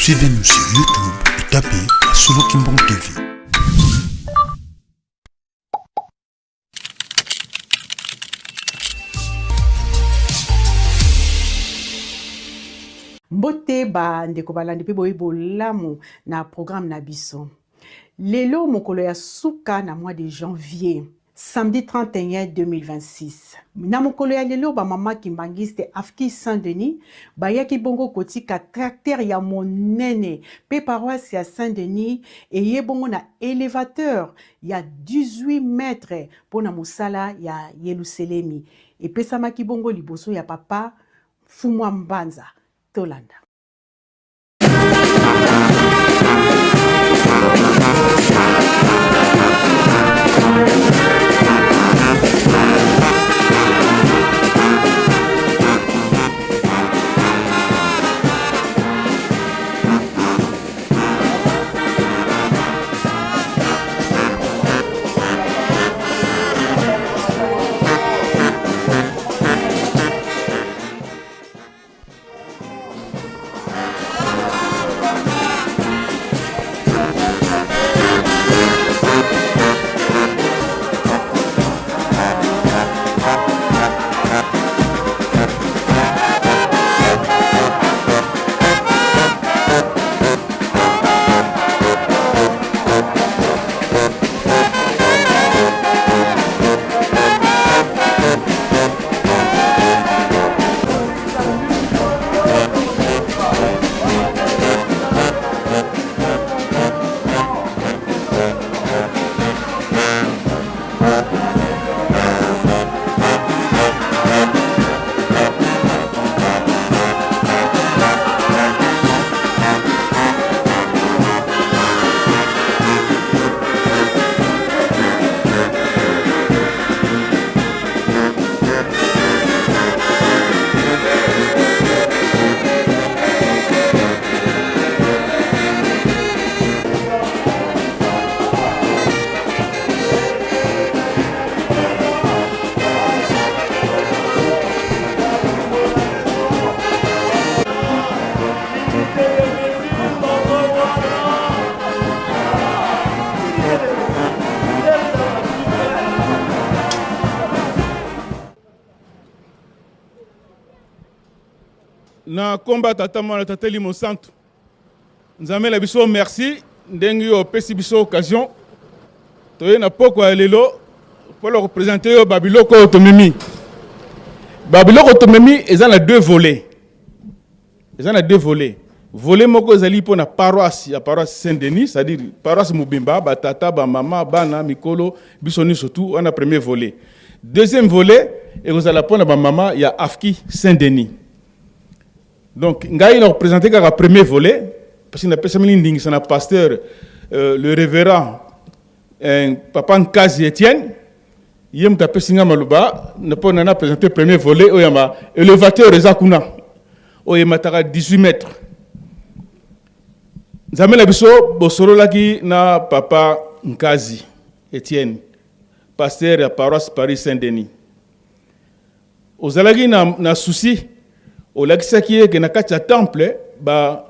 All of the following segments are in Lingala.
Suivez-nous sur YouTube et tapez Solo Kimbong TV. Mbote ba ndeko balandi pe boyebo lamu na programme na biso. Lelo mokolo ya suka na mois de janvier, samedi 31 2026. Na mokolo ya lelo ba mama kimbangiste Afki Saint-Denis bayaki bongo kotika tracteur ya monene pe paroisse ya Saint-Denis et ye bongo na élévateur ya 18 mètres pour na musala ya Yerusalemi. Et pesama ki bongo liboso ya papa Fumwa Mbanza. Tolanda. Na combat tata mwana tata limo santo nzambe la biso merci ndengi yo pesi biso occasion toye na poko ya lelo pour le représenter yo babiloko otomemi eza na deux volets volet moko ezali po na paroisse ya paroisse Saint-Denis, c'est-à-dire paroisse Mubimba batata ba mama bana mikolo biso ni surtout on a premier volet. Deuxième volet ezala po na ba mama ya Afki Saint-Denis. Donc, ngai représenté le premier volet, parce qu'il a personne c'est un pasteur, le révérend Papa Nkazi Etienne, il a présenté Maluba, n'a pas présenté le premier volet, il y a élévateur Rezakuna, il y a 18 mètres. Zamé la biso, bosoro laki na Papa Nkazi Etienne, pasteur de la paroisse Paris Saint-Denis. Ozalaki na souci, au lakisaki ke na kati ya temple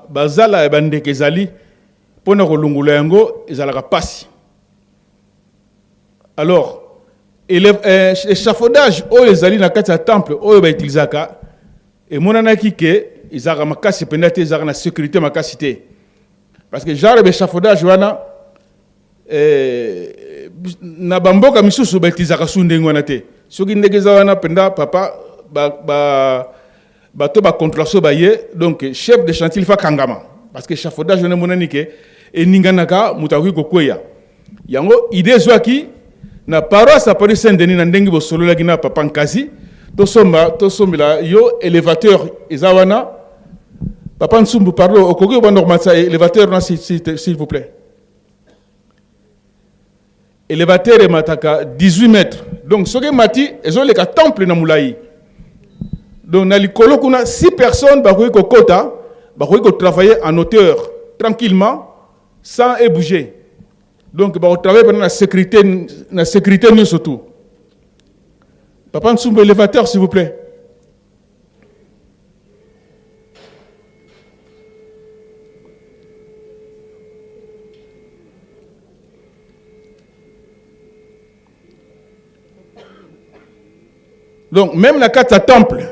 bazala bandeke ezali pona kolungula yango ezalaka pasi. Alors échafaudage oyo ezali na kati ya temple oyo utilisaka emonanaki ke ezalaka makasi penda te ezalaka na sécurité makasi te parce que genre échafaudage wana na bamboka misusu utilisaka su ndenge wana te soki ndenge eza wana penda papa bato ba contraction ba ye donc chef de chantier il fa kangama parce que échafaudage on monani ke eninganaka mutaku kokweya yango idée zwaki na paroisse à Paris Saint-Denis na ndengi bo solo laki na Papa Nkazi to sombela yo élévateur ezawana Papa Nsumbu pardon okoki ba normal ça élévateur na s'il vous plaît. Élévateur mataka 18 mètres donc soki mati ezole ka temple na mulai. Donc, dans l'école, 6 personnes qui travailler en hauteur, tranquillement, sans bouger. Donc, on travaille pendant la sécurité, nous surtout. Papa, nous sommes élévateur, s'il vous plaît. Donc même na kati ya temple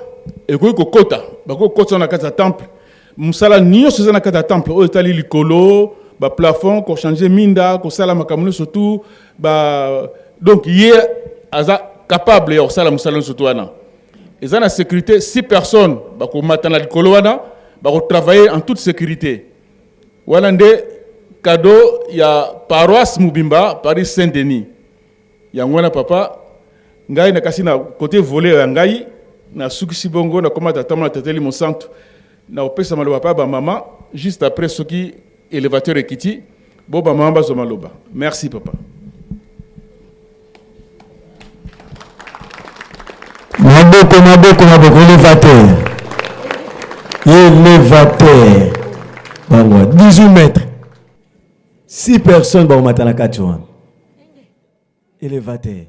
ekoki kokota bakokota na kati ya temple musala nyonso eza na kati ya temple oyo etali likolo plafond changer minda kosala makambo surtout donc ye aza capable ya kosala musala surtout wana eza na sécurité 6 personnes bakomata na likolo wana bakotravailler en toute sécurité wana nde cadeau ya paroisse Mubimba Paris Saint-Denis yango wana papa ngai na kasi na côté volet ya ngai na sukisi bongo na komata tamala tateli mon santo na opesa maloba pa ba maman juste après ce qui élévateur ekiti bo ba maman bazo maloba. Merci papa. Maboko élévateur bango 18 mètres 6 personnes ba matana kachwan élévateur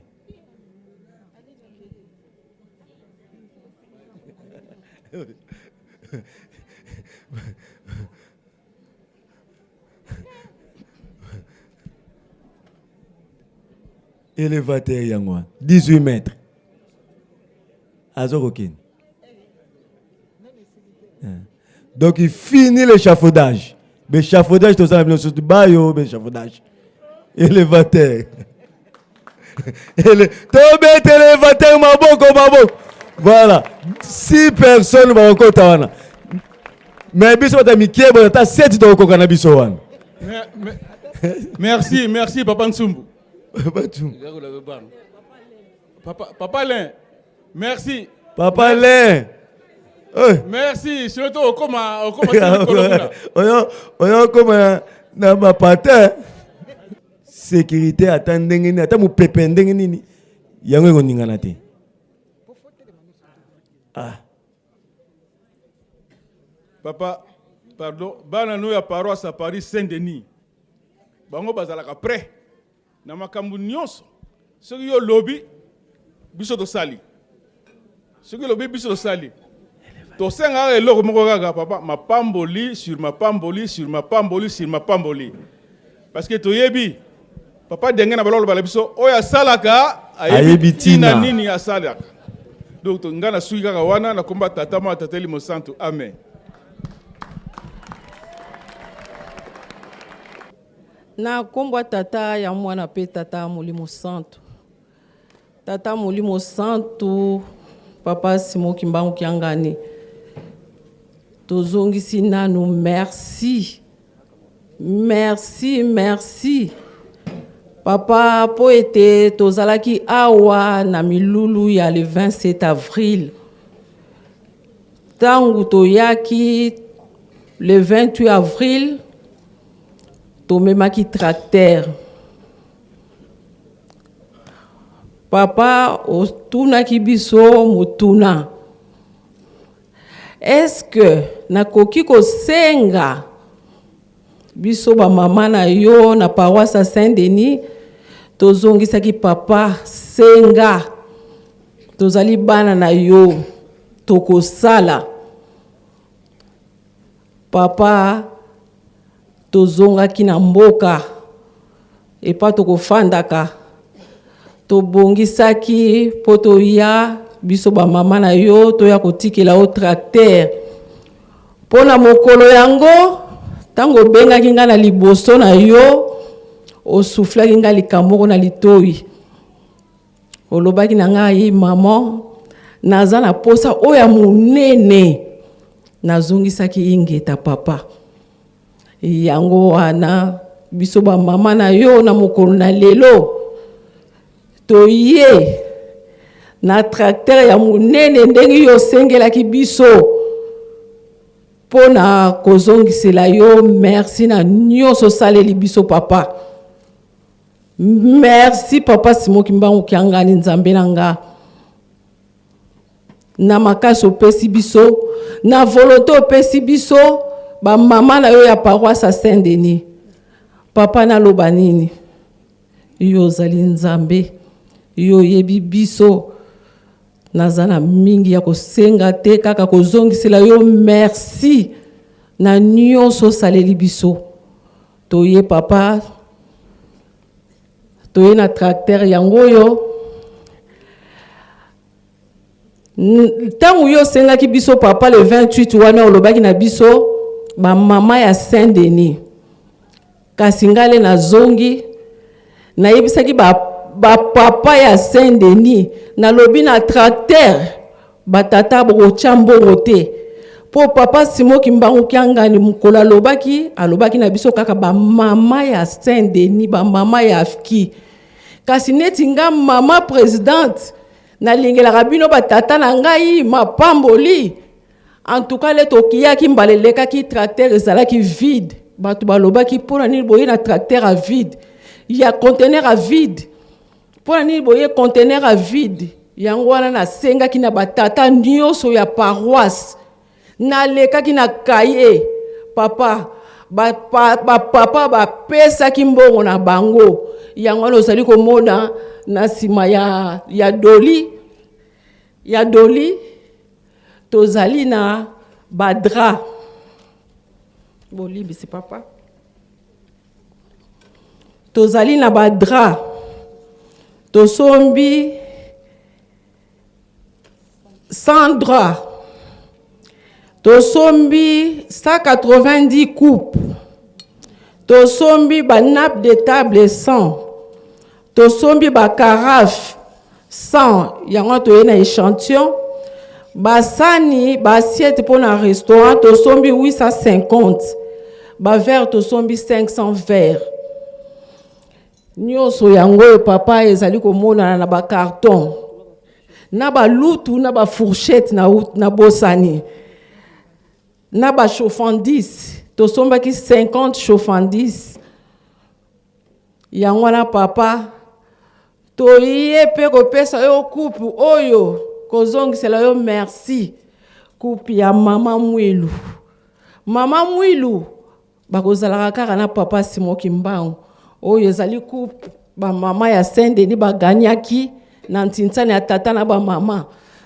élévateur yango 18 mètres Azorokin. Donc il finit l'échafaudage. L'échafaudage, tout ça, l'échafaudage. Élévateur. Élévateur, maboko. Voilà. 6 personnes vont encore tawana. Mais biso ta mikie bo ta 7 to ko kana biso wana. Merci papa Nsumbu. Papa Len. Merci. Papa Len. Merci. Surtout au coma. Oyo koma na mapata. Sécurité attendenge ni ata mu pependenge nini. Yango ko ningana te. Papa, pardon. Bana no ya paroisse à Paris Saint-Denis. Bango bazalaka prêt. Na makambu nyonso. Soki yo lobby biso to sali. Soki lobby biso to sali. To senga eloko moko kaka papa mapamboli sur mapamboli sur mapamboli sur mapamboli. Parce que to yebi papa denge na balolo bala biso oya salaka ayebi tina nini ya salaka. Donc to ngana sui kaka wana na komba tata ma tateli mo santo. Amen. Na kombwa tata ya mwana pe tata Molimo Santo. Tata Molimo Santo, papa Simon Kimbangu Kiangani. Tozongisi nanu merci. Merci. Papa poete tozalaki awa na milulu ya le 27 avril. Tangu toyaki le 28 avril. Tomemaki tracteur. Papa otuna kibiso mutuna. Est-ce que nakoki ko senga biso ba mama na yo na paroisse Saint-Denis tozongisaki papa senga tozali bana na yo tokosala papa tozongaki na mboka epa tokofandaka tobongisaki po toya biso ba mama na yo toya kotikela o tracteur pona mokolo yango tango bengaki nga na liboso na yo osuflaki nga likambo na litoi olobaki na nga yi mama naza na posa oya munene nazongisaki ingeta papa yango wana biso ba mama na yo na mokolo na lelo toye na tracteur ya munene ndenge yo sengelaki biso pona kozongisela yo merci na nyonso saleli biso papa merci papa Simon Kimbangu Kiangani nzambe nanga na makasi opesi biso na volonté opesi biso ba mama na yo ya paroisse Saint-Denis papa na loba nini yo zali nzambe yo yebi biso nazana mingi ya kosenga te kaka kozongisela yo merci na nyonso saleli biso toye papa toye na tracteur yango yo Ntango yo sengaki biso papa le 28 wana olobaki na biso ba mama ya Saint-Denis. Kasi ngale na zongi na yebisaki ba papa ya Saint-Denis na lobi na tracteur batata bo chambongo te. Po papa Simo Kimbangu kiangani mukola alobaki na biso kaka ba mama ya Saint-Denis, ba mama ya Afki. Kasi neti nga mama présidente na lingela rabino batata na ngai mapamboli. En tout cas le tokia ki mbaleleka ki tracteur ezalaki vide. Batu balobaki pona nini boye na tracteur à vide. Il y a conteneur à vide. Pona nini boye conteneur à vide. Yango wana na senga ki na batata nyonso ya paroisse. Na leka ki na kaye papa papa pesa ki mbongo na bango yango wana ozali komona na sima ya doli tozali na badra bolibi si papa tozali na badra tosombi sandra tosombi 190 coupes, tosombi ba nappe de table 100, tosombi ba carafe 100, yango toye na échantillon, ba sani, ba assiette pour un restaurant, tosombi 850, ba verre tosombi 500 verres. Nyonso yango papa ezali komona na ba carton, na ba lutu, na ba fourchette na bosani. Na ba chauffandise, tosombaki 50 chauffandise. Yangwana papa, toye pe kopesa yo coupe oyo, kozongisela yo merci. Coupe ya mama Mwilu. Mama Mwilu, bakozalaka kaka na papa Simo Kimbangu. Oyo ezali coupe ba mama ya Saint-Denis baganyaki na ntintsani ya tata na ba mama.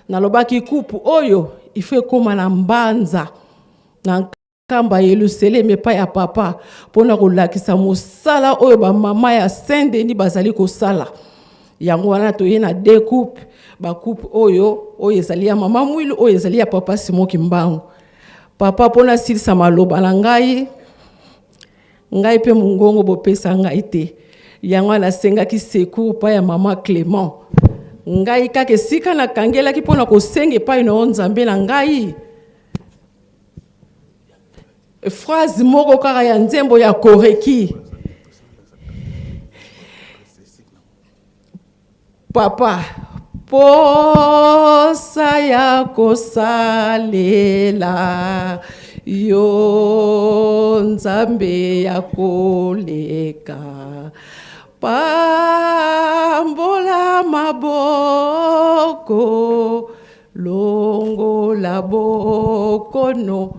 Nalobaki coupe oyo, ife koma na mbanza. Na kamba yelusele mepa ya papa pona kolakisa mosala oyo ba mama ya Saint-Denis bazali kosala yango wana toye na deux coupe ba coupe oyo ezali ya mama Mwilu oyo ezali ya papa Simo Kimbangu papa pona silisa maloba na ngai pe mungongo bopesa ngai te yango wana sengaki secours pa ya mama Clément ngai kake sika na kangelaki pona kosenge pa ino Nzambe na ngai phrase moko kaka ya nzembo ya koreki papa posa ya kosalela yo Nzambe ya koleka pambola maboko longola bokono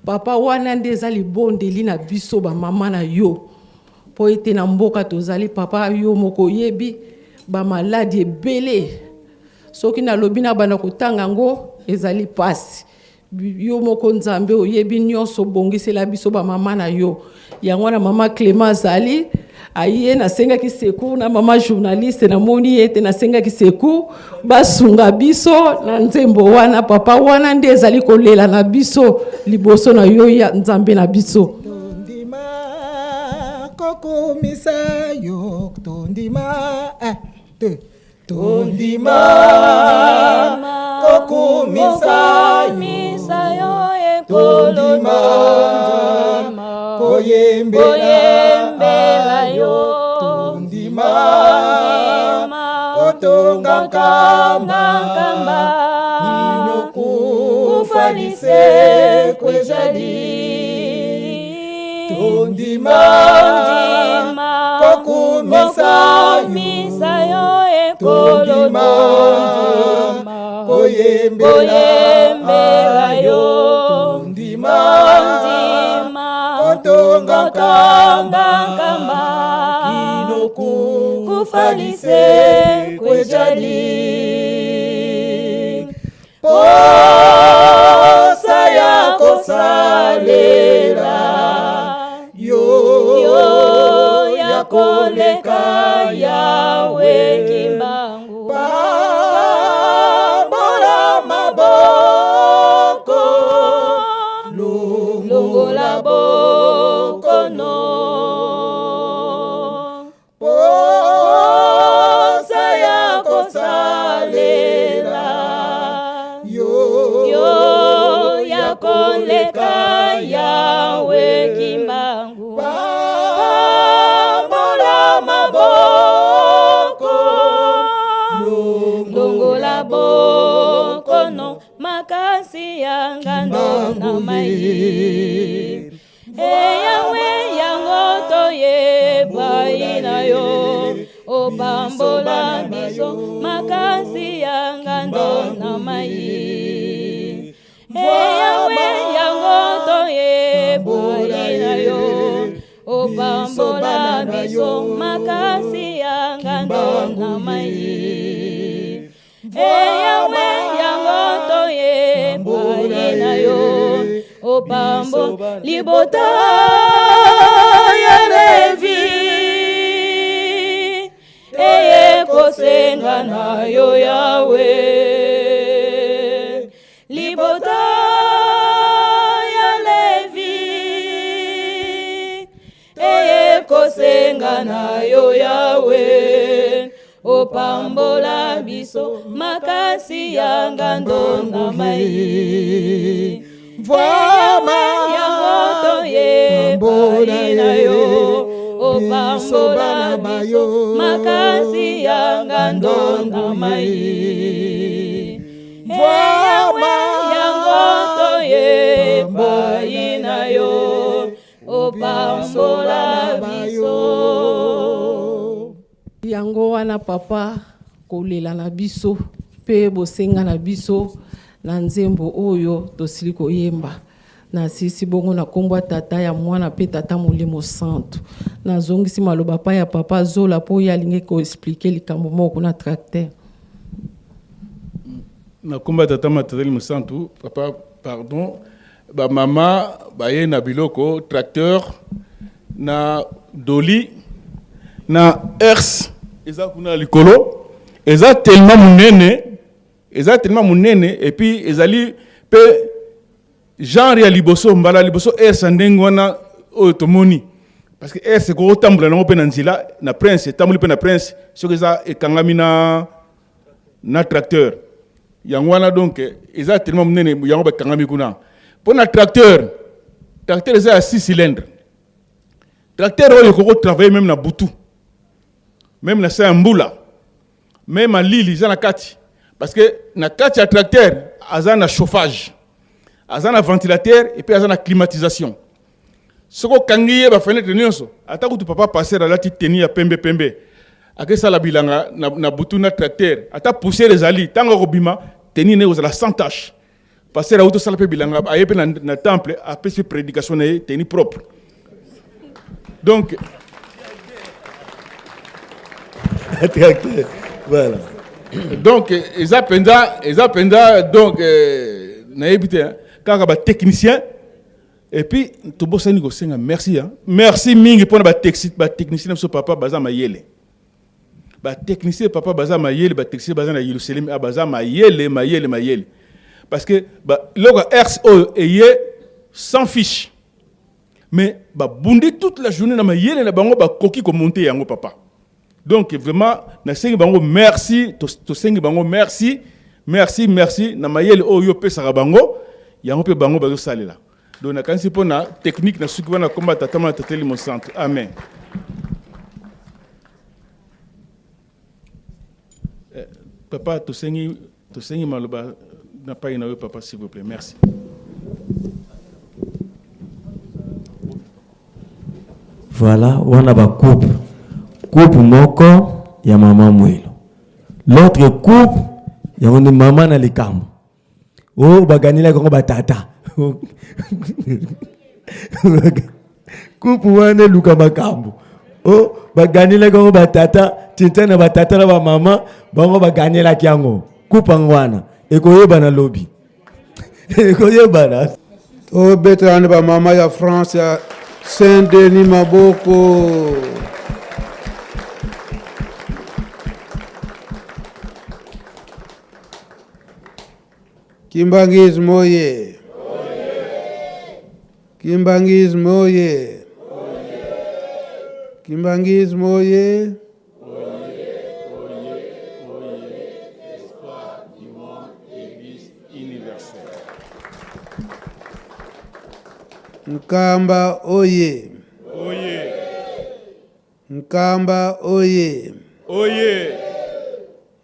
papa wana nde ezali bondeli na biso ba mama na yo po ete na mboka tozali papa yo moko yebi ba maladi ebele soki na lobi na bana kotanga ngo ezali pasi yo moko Nzambe oyebi nyonso bongisela biso ba mama na yo yango na mama Clément azali aye na senga ki secours na mama journaliste na moni ete na senga ki secours basunga biso na nzembo wana papa wana nde ezali kolela na biso liboso na yo ya Nzambe na biso tondima kokomisa yo tondima tondima kokomisa yo tondima koyembela yo tondima kotonga kamba inokufalise kwejali tondima kokumisa yo tondima koyembela yo tondima kotonga kamba inokufalise kwejali posa ya kosalela yo ya koleka yawe Kimbangu pambola koleka yawe kimbangu pambola maboko longola boko no makasi yanga ndona mai eyawe yango toyeba inayo opambola biso makasi yanga ndona mai eyawe yango toyeba inayo opambola biso makasi yanga ndona mai eyawe yango toyeba inayo opambo libota ya Levi eye kosenga na yo yawe libota ya Levi eye kosenga na yo yawe opambola biso makasi yanga ndona mai Vama yango toyeba inayo opambola biso makasi yanga ndona mai Vama yango toyeba inayo opambola biso yango wana papa kolela na biso pe bosenga na biso na nzembo oyo tosili koyemba na sisi bongo na kombo tata ya mwana pe tata molimo santo na zongisi maloba pa ya papa zola po ya linge ko expliquer likambo moko na tracteur na kombo tata molimo santo papa pardon ba mama ba ye na biloko tracteur na doli na ers eza kuna likolo eza tellement munene et puis ezali pe genre ya liboso mbala liboso ndenge wana oyo tomoni parce que c'est ko tambola nango pe na nzila na prince tamboli pe na prince soki eza ekangami na tracteur yango wana donc eza tellement munene yango bakangami kuna mpo na tracteur eza ya 6 cylindres tracteur oyo koko travailler même na butu même na sa mbula même à Lille eza na kati parce que na kati ya tracteur aza na chauffage aza na ventilateur et puis aza na climatisation soko kangiye ba fenêtre nyonso ata kutu papa passer alati teni ya pembe akesala bilanga na butu na tracteur ata pousser les ali tanga kobima teni ne ozala sans tache passer auto sala pe bilanga ayepe na temple apesi prédication na teni propre donc tracteur voilà donc eza penda donc naebite kaka ba technicien et puis tobosani ko senga merci merci mingi pona ba technicien so papa baza mayele ba technicien papa baza mayele ba technicien baza na Yerusalem baza mayele parce que ba logo RSO eye sans fiche mais ba bundi toute la journée na mayele na bango ba koki ko monter yango papa. Donc vraiment, na sengi bango merci, to sengi bango merci na mayele o yo pe saka bango, yango pe bango bazo salela. Donc na kansi pona technique na suki wana komba tatama tateli mon centre. Amen. Papa to sengi maloba na pa ina yo papa s'il vous plaît. Merci. Voilà, on a ba coupe moko ya mama mwilo. L'autre coupe ya on mama na likambo. Oh baganila ko batata. Coupe wane luka makambo. Oh baganila ko batata, tintana batata na ba mama, bango baganela kiango. Coupe ngwana ekoyeba na lobby. Ekoyeba na. Oh betane ba mama ya France ya Saint-Denis Maboko. Kimbangis moye. Kimbangis moye. Kimbangis moye. Espoir du monde, Église universelle. Nkamba oye. Oye. Nkamba oye. Oye.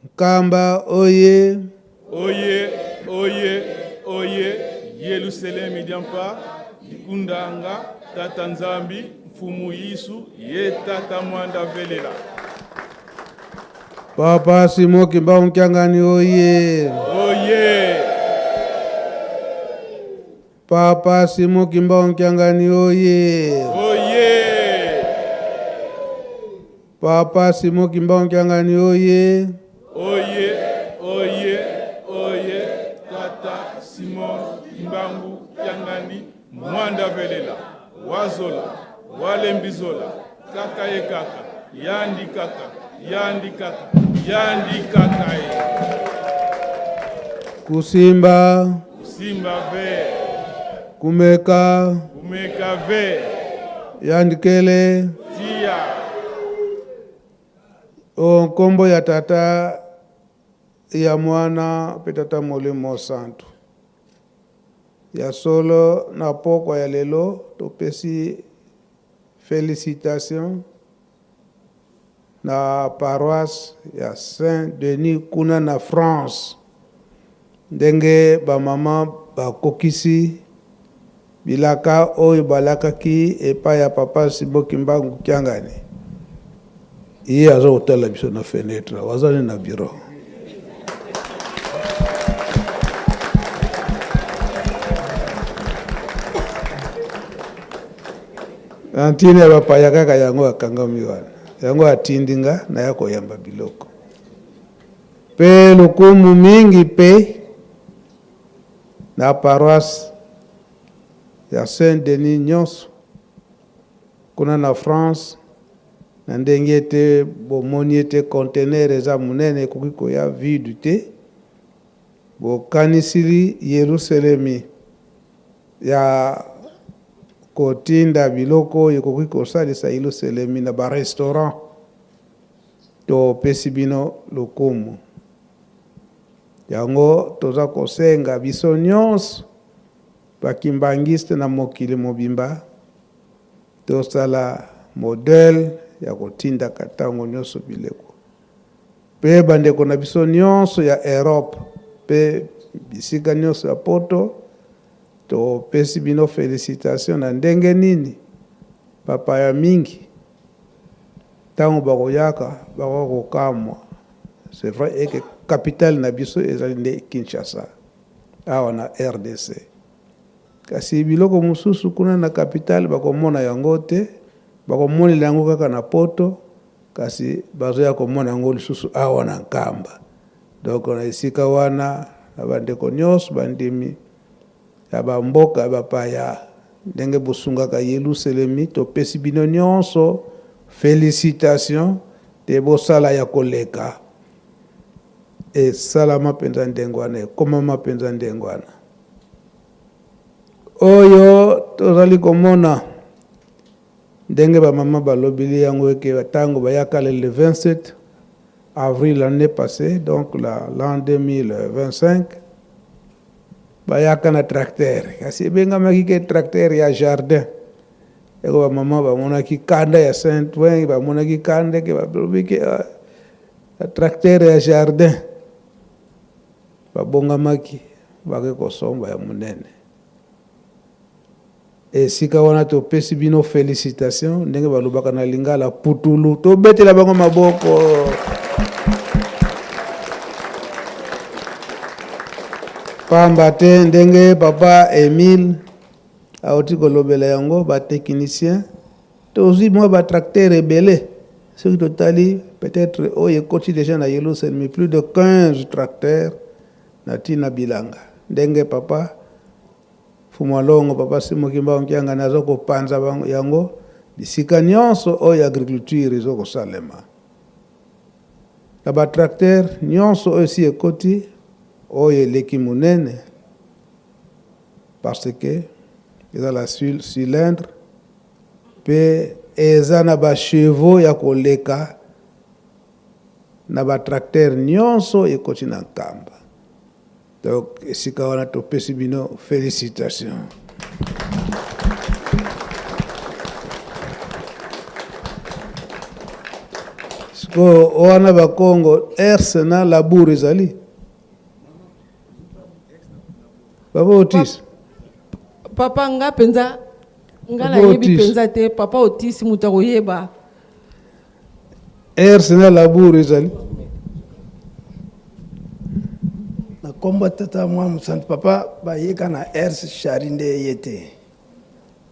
Nkamba oye. Oye. Oye. Oye. Yerusalemu idyampa ikundanga tata nzambi mfumu Yesu ye tata mwanda velela. Papa Simo Kimbangu Kyangani oye. Oye. Papa Simo Kimbangu Kyangani oye. Oye. Papa Simo Kimbangu Kyangani oye. Oye. Oye. Oye. Tata Simon Kimbangu Kyangani mwanda velela. Wazola. Walembizola. Kaka ye kaka. Yandi kaka. Yandi kaka. Yandi kaka ye. Kusimba. Simba ve. Kumeka. Kumeka ve. Yandikele. Tia. O nkombo ya tata ya mwana pe tata Molimo Santu. Ya solo na poko ya lelo topesi félicitations na paroisse ya Saint-Denis kuna na France. Ndenge ba mama bakokisi bilaka oyo balakaki epa ya papa Simo Kimbangu Kyangani. Iye aza kotala biso na fenêtre wazali na bureau. Antine bapaya kaka yango akangami wana. Yango atindinga na yako yamba biloko. Pe lokumu mingi pe na paroisse ya Saint-Denis nyonso kuna na France na ndenge te bomoni ete conteneur eza munene kokiko ya vide te bokanisili Yerusalemi ya kotinda biloko ekoki kosalisa Yerusalemi na ba restaurant to pesi bino lokumu yango toza kosenga biso nyonso bakimbangiste na mokili mobimba tosala modèle ya kotinda katango nyonso bileko pe bandeko na biso nyonso ya Europe pe bisika nyonso ya poto to pesi bino félicitations na ndenge nini papa ya mingi tango bakoyaka bakokamwa. C'est vrai et que capitale na biso ezali nde Kinshasa awa na RDC kasi biloko mususu kuna na capitale bakomona yango te bakomonela yango kaka na poto kasi bazoya komona yango lisusu awa na Nkamba. Donc na esika wana na bandeko nyonso bandimi ya bamboka ya bapaya ndenge bosungaka Yerusalemi topesi bino nyonso félicitations te bosala ya koleka salama penza ndengwana ekomama penza ndengwana oyo tozali komona ndenge bamama balobeli yango eke batango bayaka le 27 avril l'année passée, donc l'an 2025 bayaka na tracteur kasi ebengamaki ke tracteur ya jardin eko bamama bamonaki kanda ya Saint-Ouen bamonaki kanda ke balobi ke tracteur ya jardin babongamaki bake kosomba ya munene esika wana topesi bino félicitations ndenge balobaka na lingala putulu tobetela bango maboko. Pamba te ndenge papa Emile aoti kolobela yango ba technicien tozwi mwa ba tracteur ebele soki totali peut-être oyo ekoti déjà na Yerusalemi plus de 15 tracteurs na tina bilanga ndenge papa Fumalongo papa Simo Kimbangu Kyangani aza kopanza yango bisika nyonso oyo agriculture ezokosalema na ba tracteur nyonso oyo si ekoti oyo eleki munene parce que eza la cylindre pe eza na ba chevaux ya koleka na ba tracteur nyonso ekoti na Nkamba. Donc esika wana topesi bino félicitations. ko wana bakongo erse na labour ezali papa Otis papa nga penza nga Papa nayebi Otis. penza te papa Otis moto akoyeba erse na labour ezali na kombo tata mwa mosantu papa bayeka na ers shari nde ye te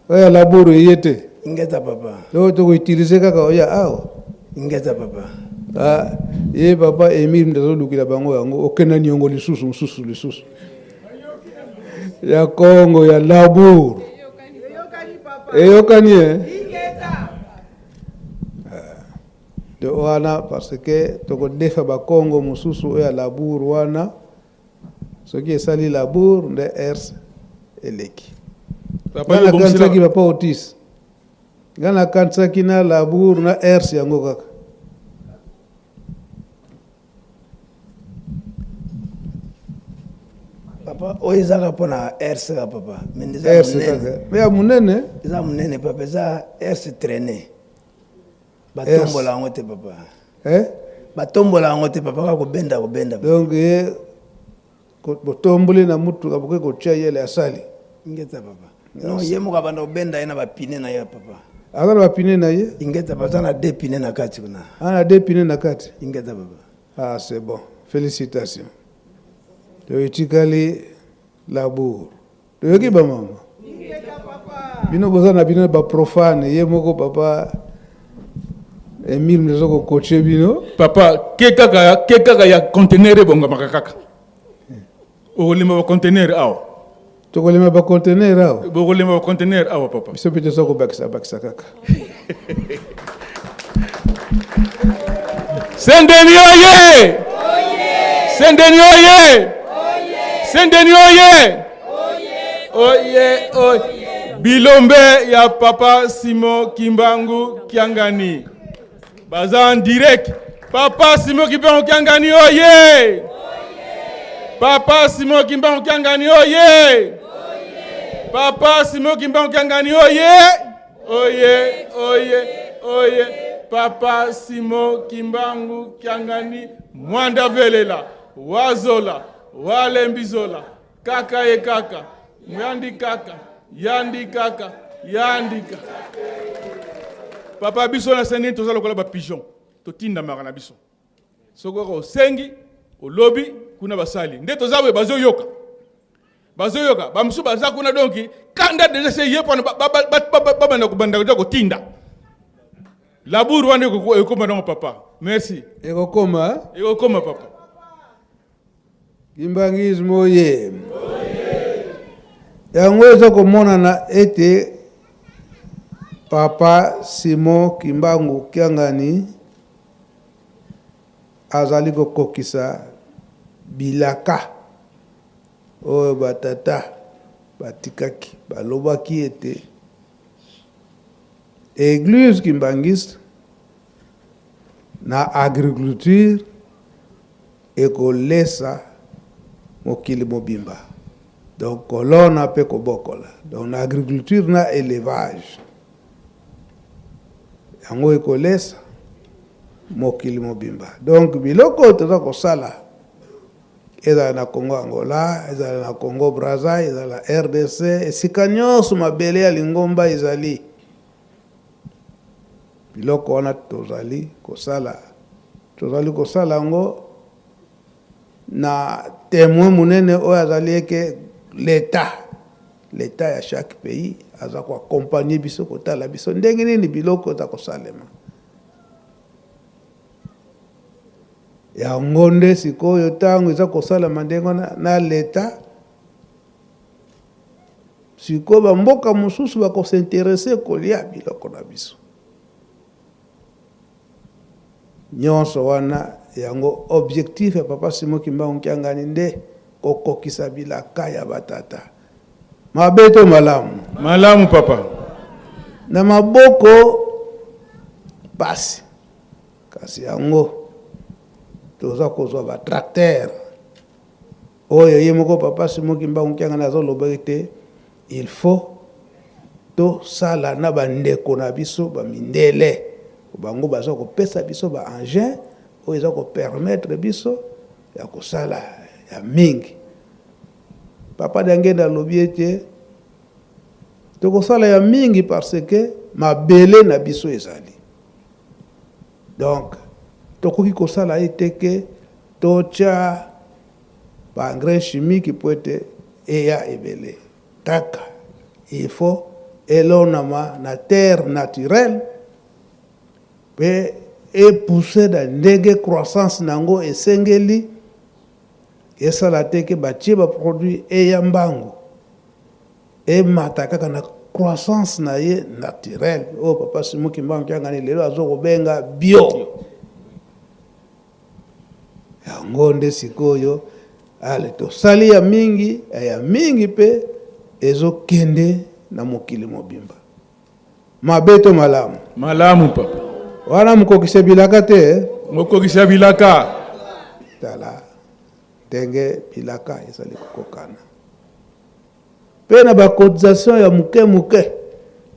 oya labour eye te ingeta papa to tokoutilize kaka oya awa ingeta papa ye papa Emile ndazolukila bango yango okenda niongo lisusu ya Kongo ya labour eyokani de wana parce que tokodefa bakongo mosusu oyo ya labour wana soki esali labour nde ers eleki Papa ngana yo kanisaki bomsila. papa Otis ngana kanisaki na labour na ers yango kaka papa oyo ezaka mpo na ers ka papa mais ers kaka me ya monene eza monene papa eza ers traîné batombola yango te papa batombola yango te papa kaka kobenda papa. donc ye botomboli na mutuka bokoki kotia yele asali ingeta papa non ye moko abanda kobenda ye na bapine na ye papa aza na bapine na ye ingeta papa aza na 2 pine na kati kuna ana 2 pine na kati ingeta papa c'est bon félicitations to etikali labour toyoki bamama bino boza na bino baprofane ye moko papa Emile mnezo kokoche bino Papa, ke kaka ya conteneur ebongamaka kaka. Okolima ba conteneur awa. tokolema bacontener awa Bokolima ba conteneur awa papa. biso mpe toza kobakisa kaka Saint-Denis oye! Saint-Denis oye! Saint-Denis oye! Oye! Bilombe ya papa Simon Kimbangu Kiangani. Baza en direct. Papa Simon Kimbangu Kiangani oye! Papa Simon Kimbangu Kiangani oye! Papa Simon Kimbangu Kiangani oye! Oye! Papa Simon Kimbangu Kiangani Mwanda Velela Wazola Walembizola Kaka ye kaka Mwandi kaka Yandi kaka Papa biso na seni tozala kola ba pigeon totinda maka na biso soko ko sengi o lobby kuna basali nde tozawe bazoyoka bamusu baza kuna donki kanda deja se yepo baba na kubanda ko tinda labour wana ekoma non papa merci ekokoma papa Kimbangisme oye yango eza komonana ete papa Simon Kimbangu Kiangani azali kokokisa bilaka oyo batata batikaki balobaki ete église kimbangiste na agriculture ekolesa mokili mobimba donc kolona mpe kobokola donc na agriculture na élevage yango ekolesa mokili mobimba donc biloko oyo toza kosala ezala na Congo Angola ezala na Congo Brazza ezala na RDC esika nyonso mabele ya lingomba ezali biloko wana tozali kosala yango na témoin munene oyo azali eke l'état ya chaque pays aza koaccompagner biso kotala biso ndenge nini biloko eza kosalema yango nde sikoyo ntango eza kosalama ndenge wana na l'état sikoyo bamboka mosusu bakosinteresse kolia biloko na biso nyonso wana yango objectif ya papa Simon Kimbangu Kiangani nde kokokisa bilaka ya batata mabeto malamu papa na maboko basi kasi yango toza kozwa batracteur oyo ye moko papa Simon Kimbangu Kiangani azolobaki te il faut tosala na bandeko na biso bamindele bango baza kopesa biso ba engin oyo eza kopermettre biso ya kosala ya mingi. Papa Dangenda alobi ete tokosala ya mingi parce que mabele na biso ezali. Donc tokoki kosala ete ke tocha ba engrais chimique po ete eya ebele. Kaka il faut elonama na terre naturelle pe pousser da ndenge croissance nango esengeli esala te ke batie ba produit eya mbango emata kaka na croissance na ye naturelle. Oh papa Simoki Mbangu ngani lelo azokobenga bio yango nde sikoyo ale tosali ya mingi pe ezokende na mokili mobimba. Mabeto malamu. Malamu papa. Wana mukokisa bilaka te. Mukokisa bilaka. Tala. Tenge bilaka ezali kokokana. Pe na ba cotisation ya muke.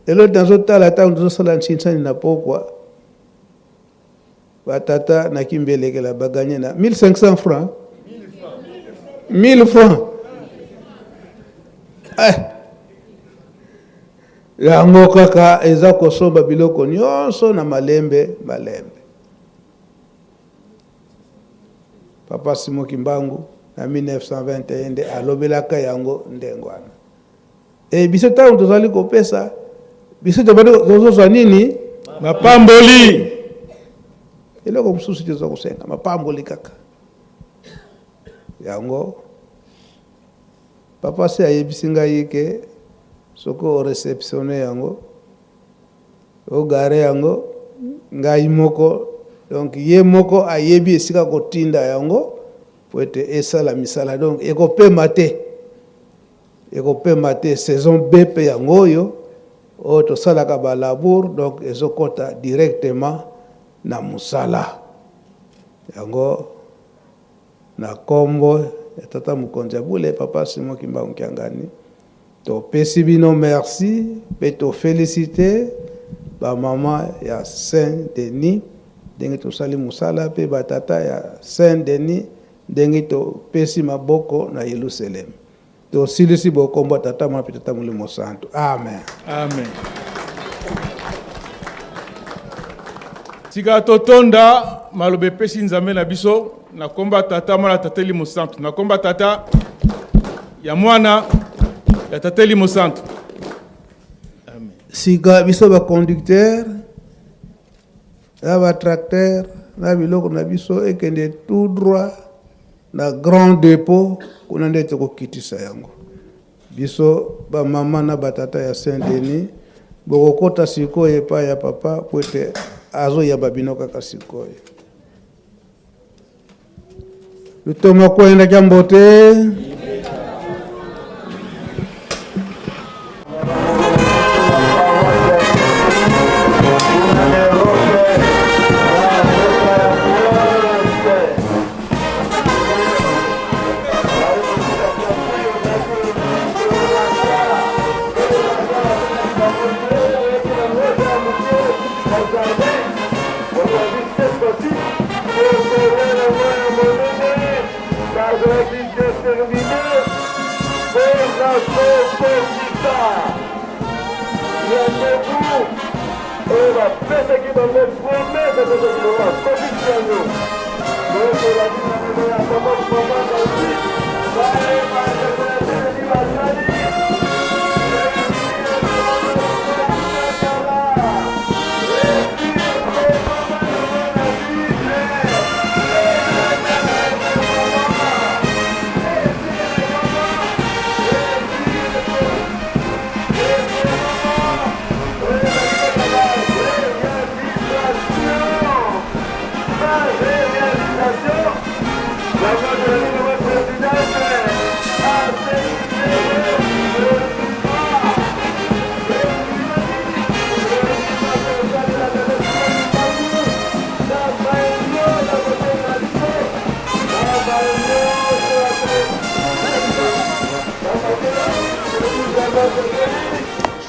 Lelo tanzo tala tango tozosala nshinsani na pokwa. Batata na kimbelekela baganye na 1500 francs. 1000 francs. Yango kaka eza kosomba biloko nyonso na malembe. Papa Simoki Mbangu na 1921 nde alobelaka yango ndengwana. Biso tango tozali kopesa biso tozozwa nini? Mapamboli. Eloko mususu tozo kusenga mapamboli kaka. Yango papa se ayebisinga yike soko receptionné yango o gare yango ngai moko, donc ye moko ayebi esika kotinda yango po ete esala misala. Donc ekopema te saison B pe yango yo o tosalaka ba labour, donc ezokota directement na musala yango na kombo ya tata Mukonzi Bule papa Simoki Mbangu Kiangani. To pesi bino merci, pe to féliciter ba mama ya Saint-Denis, ndenge to sali musala pe ba tata ya Saint-Denis, ndenge to pesi maboko na Yerusalem. To silisi bokomba tata mwa tata Mulimo Santo. Amen. Amen. Tika totonda malobe pesi nzambe na biso na komba tata mwana tata Limo Santo. Na komba tata ya mwana ya tata Limo Santo. Amen. Sika biso ba conducteur na ba tracteur na biloko na biso ekende tout droit na grand dépôt kuna ndete kokitisa yango. Biso ba mama na batata ya Saint-Denis bokokota sikoyo epa ya papa pote azo ya babino kaka sikoyo. Lutoma kwenda Kyambote.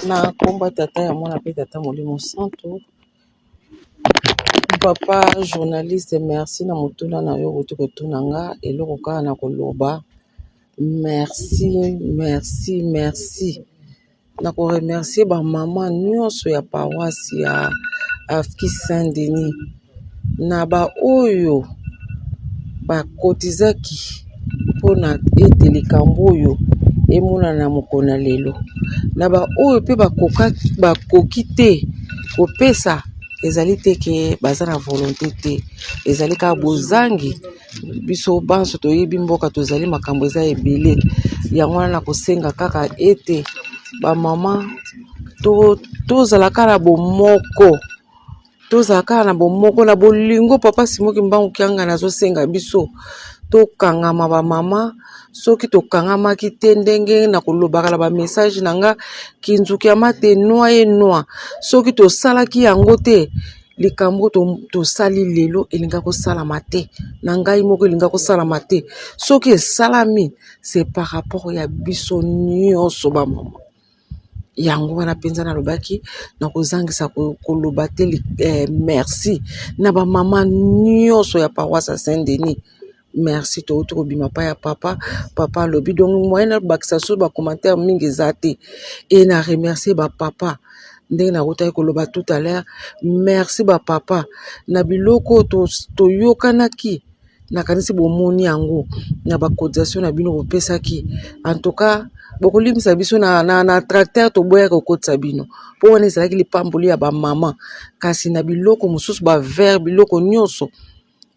Na komba tata ya mwana pe tata Molimo Santo papa journaliste, merci na motuna na yo koto kotuna nga eloko kaka na koloba. Merci, merci, merci. Na ko remercier ba mama nyonso ya paroisse ya Afki Saint-Denis. Na ba oyo ba kotizaki pona ete likambo oyo emona na mokona lelo. Na ba oyo pe bakoki te kopesa ezali te ke baza na volonté te, ezali ka bozangi biso banso toyebi mboka tozali makambo eza ebele. Yango wana kosenga kaka ete ba mama tozala kaka na bomoko, tozala kaka na bomoko na bolingo. Papa Simon Kimbangu Kianga nazosenga biso tokangama ba mama, soki tokangamaki te ndenge na kolobaka na ba message na nga kinzuki ya mate noa noa, soki tosalaki yango te likambo tosali lelo elinga kosalama te, na ngai moko elinga kosalama te. Soki esalami c'est par rapport ya biso nyonso ba mama. Yango wana penza na lobaki na kozangisa koloba te merci na ba mama nyonso ya paroisse ya Saint-Denis. Merci to bima pa ya papa lobi donc moyen bakisa so ba commentaire mingi zate et na remercier ba papa ndenge na kota koloba tout à l'heure. Merci ba papa na biloko to yokanaki na kanisi bomoni yango na ba cotisation na bino bopesaki. En tout cas bokolimisa biso na tracteur to boya ko kotsa bino po wana ezalaki lipamboli ya ba mama kasi na biloko mosusu ba verre biloko nyonso.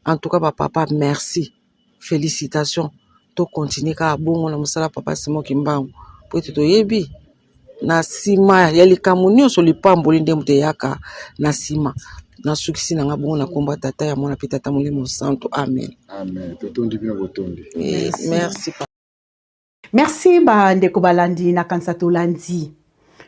En tout cas ba papa merci. Félicitations. To continuer ka bongo na musala Papa Simon Kimbangu. Po ete toyebi na sima ya likambo nyonso lipamboli nde moto yaka na sima. Na sukisi na nga bongo na komba tata ya mwana pe tata molimo santo. Amen. Amen. Totondi bino botondi. Merci. Merci ba ndeko balandi na kanisa tolandi.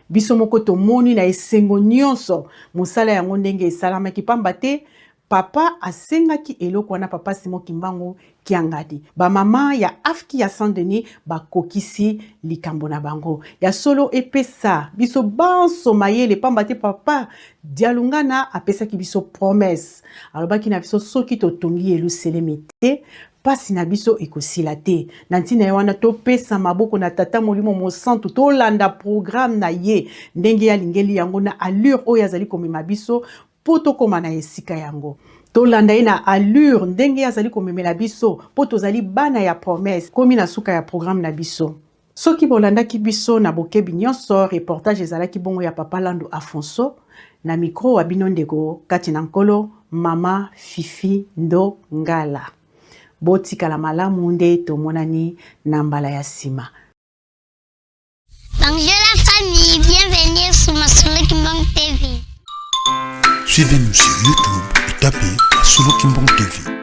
Biso moko tomoni na esengo nyonso musala yango ndenge esalamaki pamba te papa asengaki eloko wana Papa Simon Kimbangu Kiangadi. Ba mama ya Afki ya Saint-Denis bakokisi likambo na bango. Ya solo epesa biso banso mayele pamba te papa dialungana apesaki biso promesse. Alobaki na biso soki totongi Yelusalemi te pasi na biso ekosila te. Nantina ya wana topesa maboko na tata molimo mosantu tolanda programme na ye ndenge ya lingeli yango na allure oyo azali komema biso poto koma na esika yango. Tolanda ye na allure ndenge azali komemela biso poto zali bana ya promesse komi na suka ya programme na biso. Soki bolandaki biso na bokebi nyonso reportage ezalaki bongo ya Papa Lando Afonso na micro wa bino ndeko kati na nkolo Mama Fifi Ndo Ngala. Botikala malamu nde tomonani na mbala ya sima. Bonjour la famille, bienvenue sur Masolo Kimbangu TV. Suivez-nous sur YouTube et tapez Masolo Kimbangu TV.